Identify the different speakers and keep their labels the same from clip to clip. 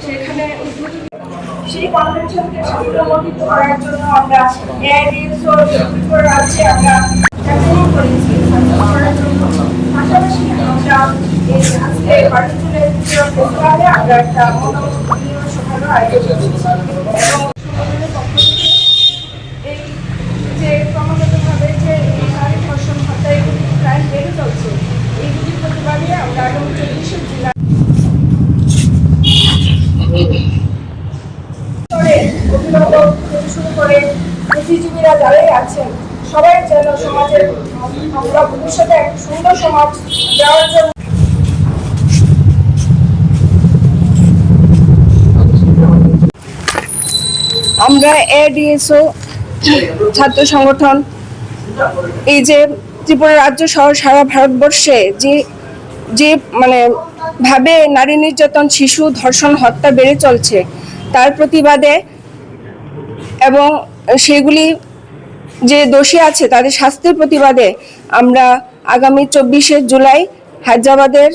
Speaker 1: সেখানে সেই কনভেনশনকে সাফল্যমণ্ডিত করার জন্য আমরা এআইডিএসও রাজ্যে আমরা ক্যাম্পেইন করেছি করার জন্য। পাশাপাশি আমরা এই আজকে পার্টিকুলার ফেস্টিভ্যালে আমরা একটা মতামত বিনিময় সভারও আয়োজন করেছি এবং সংগঠনের পক্ষ থেকে এই যে ক্রমাগতভাবে যে এই নারী ধর্ষণ হত্যা এগুলি ক্রাইম বেড়ে চলছে, এইগুলির প্রতিবাদে আমরা আগামী 24শে জুলাই অভিভাবক থেকে শুরু করে বুদ্ধিজীবীরা যারাই আছেন সবাই যেন সমাজের আমরা ভবিষ্যতে এক সুন্দর সমাজ দেওয়ার জন্য আমরা এআইডিএসও ছাত্র সংগঠন এই যে ত্রিপুরা রাজ্য সহ সারা ভারতবর্ষে যে মানে ভাবে নারী নির্যাতন, শিশু ধর্ষণ, হত্যা বেড়ে চলছে তার প্রতিবাদে এবং সেগুলি যে দোষী আছে তাদের শাস্তির প্রতিবাদে আমরা আগামী 24শে জুলাই হায়দ্রাবাদের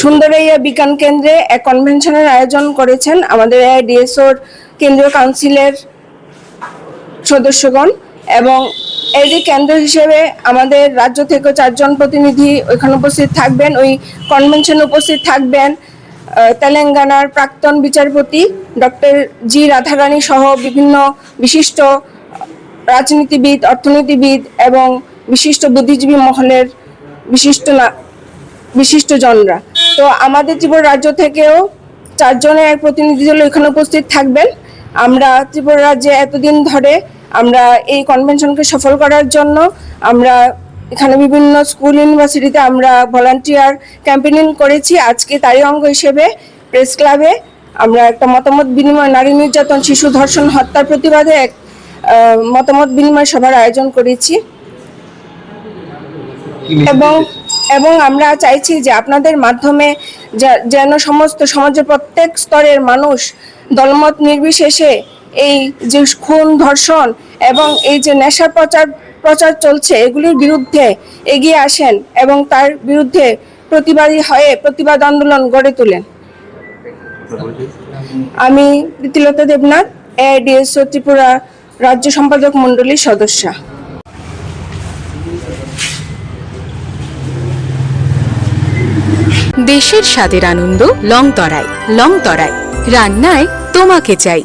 Speaker 1: সুন্দরাইয়া বিজ্ঞান কেন্দ্রে এক কনভেনশনের আয়োজন করেছেন আমাদের এআইডিএসওর কেন্দ্রীয় কাউন্সিলের সদস্যগণ এবং এরই কেন্দ্র হিসেবে আমাদের রাজ্য থেকে 4 জন প্রতিনিধি ওইখানে উপস্থিত থাকবেন। ওই কনভেনশনে উপস্থিত থাকবেন তেলেঙ্গানার প্রাক্তন বিচারপতি ডক্টর জি রাধারানী সহ বিভিন্ন বিশিষ্ট রাজনীতিবিদ, অর্থনীতিবিদ এবং বিশিষ্ট বুদ্ধিজীবী মহলের বিশিষ্টজনরা। তো আমাদের ত্রিপুরা রাজ্য থেকেও 4 জনের এক প্রতিনিধি দল এখানে উপস্থিত থাকবেন। আমরা ত্রিপুরা রাজ্যে এতদিন ধরে আমরা এই কনভেনশনকে সফল করার জন্য আমরা এখানে বিভিন্ন স্কুল, ইউনিভার্সিটিতে আমরা ভলান্টিয়ার ক্যাম্পেইনিং করেছি। আজকে তারই অঙ্গ হিসেবে প্রেস ক্লাবে আমরা একটা মতামত বিনিময়, নারী নির্যাতন, শিশু ধর্ষণ, হত্যার প্রতিবাদে এক মতামত বিনিময় সভার আয়োজন করেছি এবং আমরা চাইছি যে আপনাদের মাধ্যমে যেন সমস্ত সমাজের প্রত্যেক স্তরের মানুষ দলমত নির্বিশেষে এই যে খুন, ধর্ষণ এবং এই যে নেশার প্রচার চলছে এগুলির বিরুদ্ধে এগিয়ে আসেন এবং তার বিরুদ্ধে প্রতিবাদী হয়ে প্রতিবাদ আন্দোলন গড়ে তোলেন। আমি প্রীতিলতা দেবনাথ, এআইডিএসও ত্রিপুরা রাজ্য সম্পাদক মণ্ডলীর সদস্য।
Speaker 2: দেশের স্বাদের আনন্দ লংতরায়। রান্নায় তোমাকে চাই।